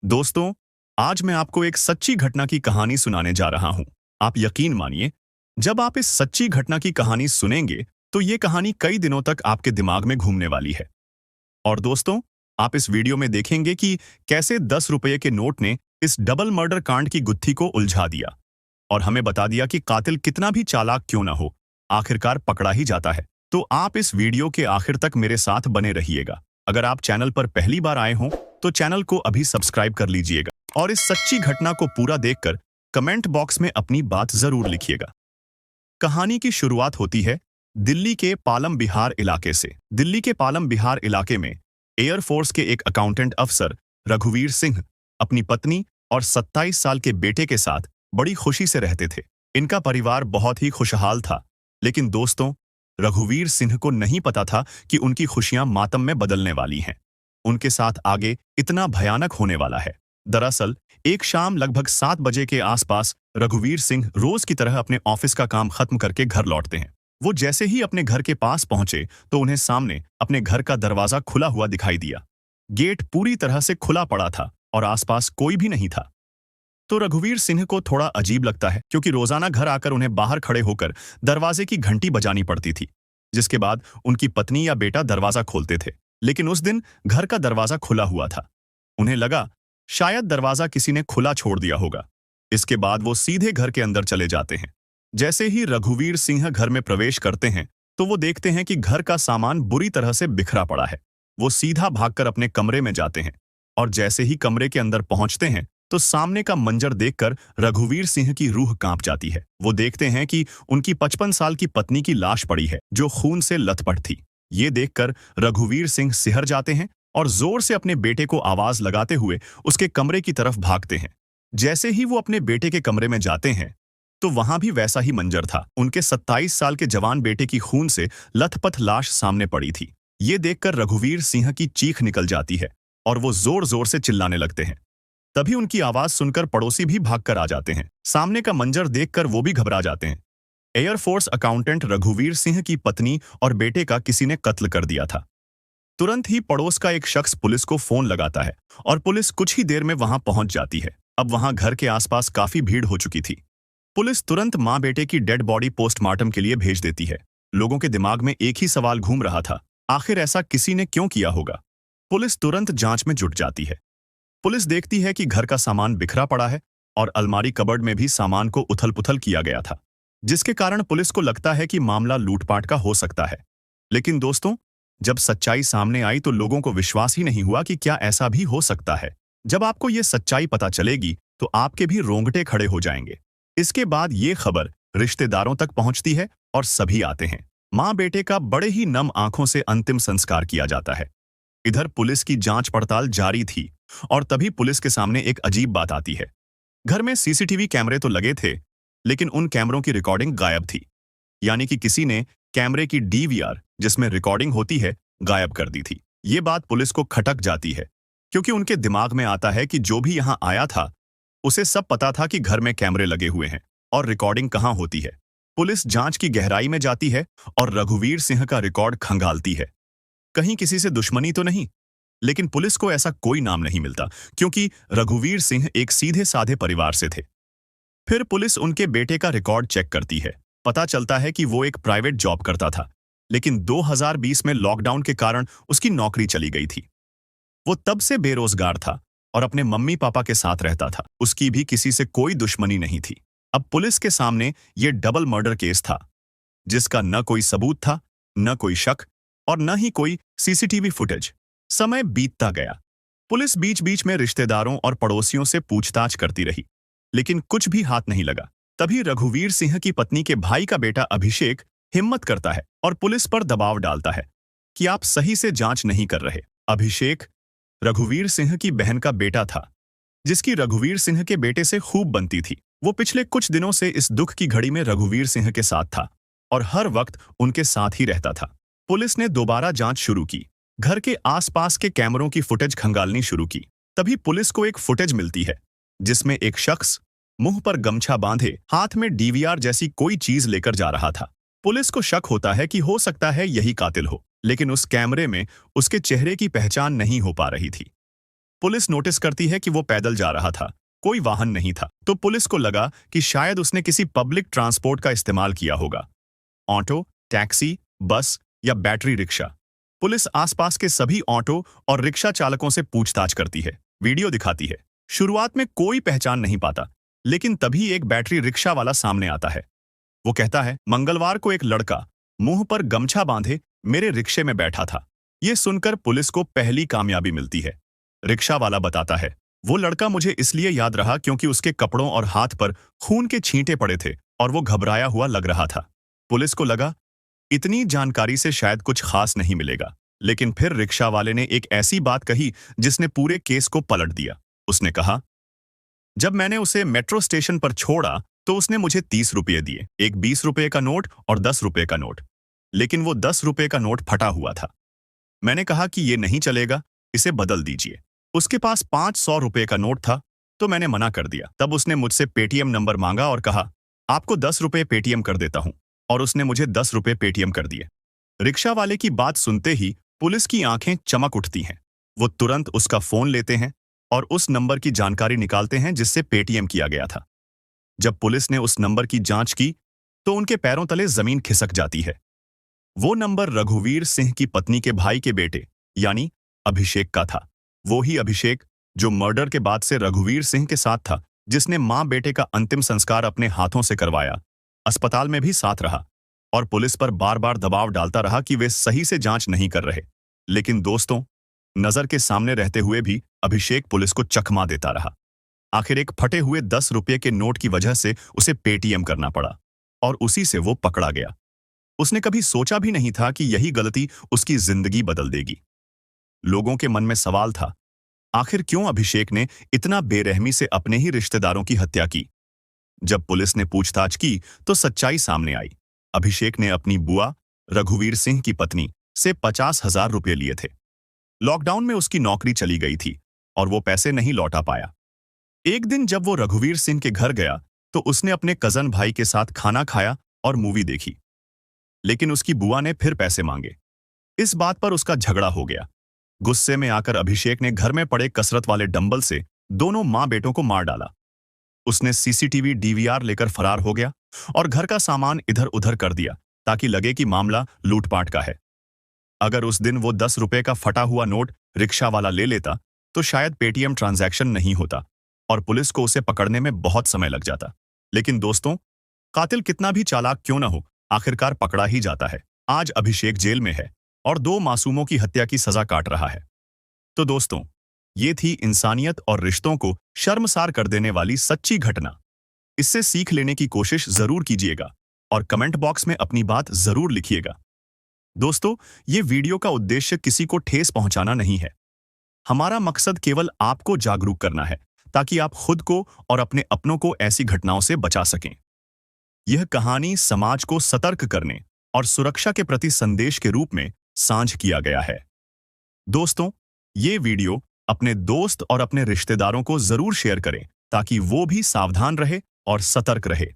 दोस्तों, आज मैं आपको एक सच्ची घटना की कहानी सुनाने जा रहा हूं। आप यकीन मानिए, जब आप इस सच्ची घटना की कहानी सुनेंगे, तो ये कहानी कई दिनों तक आपके दिमाग में घूमने वाली है। और दोस्तों, आप इस वीडियो में देखेंगे कि कैसे 10 रुपये के नोट ने इस डबल मर्डर कांड की गुत्थी को उलझा दिया और हमें बता दिया कि कातिल कितना भी चालाक क्यों न हो, आखिरकार पकड़ा ही जाता है। तो आप इस वीडियो के आखिर तक मेरे साथ बने रहिएगा। अगर आप चैनल पर पहली बार आए हों, तो चैनल को अभी सब्सक्राइब कर लीजिएगा और इस सच्ची घटना को पूरा देखकर कमेंट बॉक्स में अपनी बात जरूर लिखिएगा। कहानी की शुरुआत होती है दिल्ली के पालम बिहार इलाके से। दिल्ली के पालम बिहार इलाके में एयरफोर्स के एक अकाउंटेंट अफसर रघुवीर सिंह अपनी पत्नी और 27 साल के बेटे के साथ बड़ी खुशी से रहते थे। इनका परिवार बहुत ही खुशहाल था, लेकिन दोस्तों, रघुवीर सिंह को नहीं पता था कि उनकी खुशियां मातम में बदलने वाली हैं। उनके साथ आगे इतना भयानक होने वाला है। दरअसल एक शाम लगभग 7 बजे के आसपास रघुवीर सिंह रोज की तरह अपने ऑफिस का काम खत्म करके घर लौटते हैं। वो जैसे ही अपने घर के पास पहुंचे तो उन्हें सामने अपने घर का दरवाजा खुला हुआ दिखाई दिया। गेट पूरी तरह से खुला पड़ा था और आसपास कोई भी नहीं था। तो रघुवीर सिंह को थोड़ा अजीब लगता है, क्योंकि रोजाना घर आकर उन्हें बाहर खड़े होकर दरवाजे की घंटी बजानी पड़ती थी, जिसके बाद उनकी पत्नी या बेटा दरवाजा खोलते थे। लेकिन उस दिन घर का दरवाजा खुला हुआ था। उन्हें लगा शायद दरवाजा किसी ने खुला छोड़ दिया होगा। इसके बाद वो सीधे घर के अंदर चले जाते हैं। जैसे ही रघुवीर सिंह घर में प्रवेश करते हैं, तो वो देखते हैं कि घर का सामान बुरी तरह से बिखरा पड़ा है। वो सीधा भागकर अपने कमरे में जाते हैं और जैसे ही कमरे के अंदर पहुंचते हैं, तो सामने का मंजर देखकर रघुवीर सिंह की रूह कांप जाती है। वो देखते हैं कि उनकी 55 साल की पत्नी की लाश पड़ी है, जो खून से लथपथ थी। ये देखकर रघुवीर सिंह सिहर जाते हैं और जोर से अपने बेटे को आवाज लगाते हुए उसके कमरे की तरफ भागते हैं। जैसे ही वो अपने बेटे के कमरे में जाते हैं, तो वहां भी वैसा ही मंजर था। उनके 27 साल के जवान बेटे की खून से लथपथ लाश सामने पड़ी थी। ये देखकर रघुवीर सिंह की चीख निकल जाती है और वो जोर जोर से चिल्लाने लगते हैं। तभी उनकी आवाज सुनकर पड़ोसी भी भागकर आ जाते हैं। सामने का मंजर देखकर वो भी घबरा जाते हैं। एयरफोर्स अकाउंटेंट रघुवीर सिंह की पत्नी और बेटे का किसी ने कत्ल कर दिया था। तुरंत ही पड़ोस का एक शख्स पुलिस को फोन लगाता है और पुलिस कुछ ही देर में वहां पहुंच जाती है। अब वहां घर के आसपास काफी भीड़ हो चुकी थी। पुलिस तुरंत मां बेटे की डेड बॉडी पोस्टमार्टम के लिए भेज देती है। लोगों के दिमाग में एक ही सवाल घूम रहा था, आखिर ऐसा किसी ने क्यों किया होगा। पुलिस तुरंत जांच में जुट जाती है। पुलिस देखती है कि घर का सामान बिखरा पड़ा है और अलमारी कबर्ड में भी सामान को उथल-पुथल किया गया था, जिसके कारण पुलिस को लगता है कि मामला लूटपाट का हो सकता है। लेकिन दोस्तों, जब सच्चाई सामने आई तो लोगों को विश्वास ही नहीं हुआ कि क्या ऐसा भी हो सकता है। जब आपको ये सच्चाई पता चलेगी, तो आपके भी रोंगटे खड़े हो जाएंगे। इसके बाद ये खबर रिश्तेदारों तक पहुंचती है और सभी आते हैं। मां बेटे का बड़े ही नम आंखों से अंतिम संस्कार किया जाता है। इधर पुलिस की जांच पड़ताल जारी थी और तभी पुलिस के सामने एक अजीब बात आती है। घर में सीसीटीवी कैमरे तो लगे थे, लेकिन उन कैमरों की रिकॉर्डिंग गायब थी। यानी कि किसी ने कैमरे की डीवीआर, जिसमें रिकॉर्डिंग होती है, गायब कर दी थी। ये बात पुलिस को खटक जाती है, क्योंकि उनके दिमाग में आता है कि जो भी यहां आया था, उसे सब पता था कि घर में कैमरे लगे हुए हैं और रिकॉर्डिंग कहां होती है। पुलिस जांच की गहराई में जाती है और रघुवीर सिंह का रिकॉर्ड खंगालती है। कहीं किसी से दुश्मनी तो नहीं, लेकिन पुलिस को ऐसा कोई नाम नहीं मिलता, क्योंकि रघुवीर सिंह एक सीधे साधे परिवार से थे। फिर पुलिस उनके बेटे का रिकॉर्ड चेक करती है। पता चलता है कि वो एक प्राइवेट जॉब करता था, लेकिन 2020 में लॉकडाउन के कारण उसकी नौकरी चली गई थी। वो तब से बेरोजगार था और अपने मम्मी पापा के साथ रहता था। उसकी भी किसी से कोई दुश्मनी नहीं थी। अब पुलिस के सामने ये डबल मर्डर केस था, जिसका न कोई सबूत था, न कोई शक और न ही कोई सीसीटीवी फुटेज। समय बीतता गया। पुलिस बीच बीच में रिश्तेदारों और पड़ोसियों से पूछताछ करती रही, लेकिन कुछ भी हाथ नहीं लगा। तभी रघुवीर सिंह की पत्नी के भाई का बेटा अभिषेक हिम्मत करता है और पुलिस पर दबाव डालता है कि आप सही से जांच नहीं कर रहे। अभिषेक रघुवीर सिंह की बहन का बेटा था, जिसकी रघुवीर सिंह के बेटे से खूब बनती थी। वो पिछले कुछ दिनों से इस दुख की घड़ी में रघुवीर सिंह के साथ था और हर वक्त उनके साथ ही रहता था। पुलिस ने दोबारा जांच शुरू की। घर के आसपास के कैमरों की फुटेज खंगालनी शुरू की। तभी पुलिस को एक फुटेज मिलती है, जिसमें एक शख्स मुंह पर गमछा बांधे हाथ में डीवीआर जैसी कोई चीज लेकर जा रहा था। पुलिस को शक होता है कि हो सकता है यही कातिल हो, लेकिन उस कैमरे में उसके चेहरे की पहचान नहीं हो पा रही थी। पुलिस नोटिस करती है कि वो पैदल जा रहा था, कोई वाहन नहीं था। तो पुलिस को लगा कि शायद उसने किसी पब्लिक ट्रांसपोर्ट का इस्तेमाल किया होगा, ऑटो, टैक्सी, बस या बैटरी रिक्शा। पुलिस आसपास के सभी ऑटो और रिक्शा चालकों से पूछताछ करती है, वीडियो दिखाती है। शुरुआत में कोई पहचान नहीं पाता, लेकिन तभी एक बैटरी रिक्शा वाला सामने आता है। वो कहता है, मंगलवार को एक लड़का मुंह पर गमछा बांधे मेरे रिक्शे में बैठा था। ये सुनकर पुलिस को पहली कामयाबी मिलती है। रिक्शा वाला बताता है, वो लड़का मुझे इसलिए याद रहा क्योंकि उसके कपड़ों और हाथ पर खून के छींटे पड़े थे और वो घबराया हुआ लग रहा था। पुलिस को लगा इतनी जानकारी से शायद कुछ खास नहीं मिलेगा, लेकिन फिर रिक्शा वाले ने एक ऐसी बात कही जिसने पूरे केस को पलट दिया। उसने कहा, जब मैंने उसे मेट्रो स्टेशन पर छोड़ा तो उसने मुझे 30 रुपये दिए, एक 20 रुपये का नोट और 10 रुपये का नोट। लेकिन वो 10 रुपये का नोट फटा हुआ था। मैंने कहा कि ये नहीं चलेगा, इसे बदल दीजिए। उसके पास 500 रुपये का नोट था, तो मैंने मना कर दिया। तब उसने मुझसे पेटीएम नंबर मांगा और कहा, आपको 10 रुपये पेटीएम कर देता हूं। और उसने मुझे 10 रुपये पेटीएम कर दिए। रिक्शा वाले की बात सुनते ही पुलिस की आंखें चमक उठती हैं। वो तुरंत उसका फोन लेते हैं और उस नंबर की जानकारी निकालते हैं जिससे पेटीएम किया गया था। जब पुलिस ने उस नंबर की जांच की तो उनके पैरों तले जमीन खिसक जाती है। वो नंबर रघुवीर सिंह की पत्नी के भाई के बेटे यानी अभिषेक का था। वो ही अभिषेक जो मर्डर के बाद से रघुवीर सिंह के साथ था, जिसने मां बेटे का अंतिम संस्कार अपने हाथों से करवाया, अस्पताल में भी साथ रहा और पुलिस पर बार बार दबाव डालता रहा कि वे सही से जांच नहीं कर रहे। लेकिन दोस्तों, नजर के सामने रहते हुए भी अभिषेक पुलिस को चकमा देता रहा। आखिर एक फटे हुए 10 रुपये के नोट की वजह से उसे पेटीएम करना पड़ा और उसी से वो पकड़ा गया। उसने कभी सोचा भी नहीं था कि यही गलती उसकी जिंदगी बदल देगी। लोगों के मन में सवाल था, आखिर क्यों अभिषेक ने इतना बेरहमी से अपने ही रिश्तेदारों की हत्या की? जब पुलिस ने पूछताछ की तो सच्चाई सामने आई। अभिषेक ने अपनी बुआ रघुवीर सिंह की पत्नी से 50,000 रुपये लिए थे। लॉकडाउन में उसकी नौकरी चली गई थी और वो पैसे नहीं लौटा पाया। एक दिन जब वो रघुवीर सिंह के घर गया तो उसने अपने कजन भाई के साथ खाना खाया और मूवी देखी, लेकिन उसकी बुआ ने फिर पैसे मांगे। इस बात पर उसका झगड़ा हो गया। गुस्से में आकर अभिषेक ने घर में पड़े कसरत वाले डंबल से दोनों मां बेटों को मार डाला। उसने सीसीटीवी डीवीआर लेकर फरार हो गया और घर का सामान इधर उधर कर दिया ताकि लगे कि मामला लूटपाट का है। अगर उस दिन वो 10 रुपये का फटा हुआ नोट रिक्शा वाला ले लेता तो शायद पेटीएम ट्रांजैक्शन नहीं होता और पुलिस को उसे पकड़ने में बहुत समय लग जाता। लेकिन दोस्तों, कातिल कितना भी चालाक क्यों न हो, आखिरकार पकड़ा ही जाता है। आज अभिषेक जेल में है और 2 मासूमों की हत्या की सजा काट रहा है। तो दोस्तों, ये थी इंसानियत और रिश्तों को शर्मसार कर देने वाली सच्ची घटना। इससे सीख लेने की कोशिश जरूर कीजिएगा और कमेंट बॉक्स में अपनी बात जरूर लिखिएगा। दोस्तों, ये वीडियो का उद्देश्य किसी को ठेस पहुंचाना नहीं है। हमारा मकसद केवल आपको जागरूक करना है ताकि आप खुद को और अपने अपनों को ऐसी घटनाओं से बचा सकें। यह कहानी समाज को सतर्क करने और सुरक्षा के प्रति संदेश के रूप में साझ किया गया है। दोस्तों, ये वीडियो अपने दोस्त और अपने रिश्तेदारों को जरूर शेयर करें ताकि वो भी सावधान रहे और सतर्क रहे।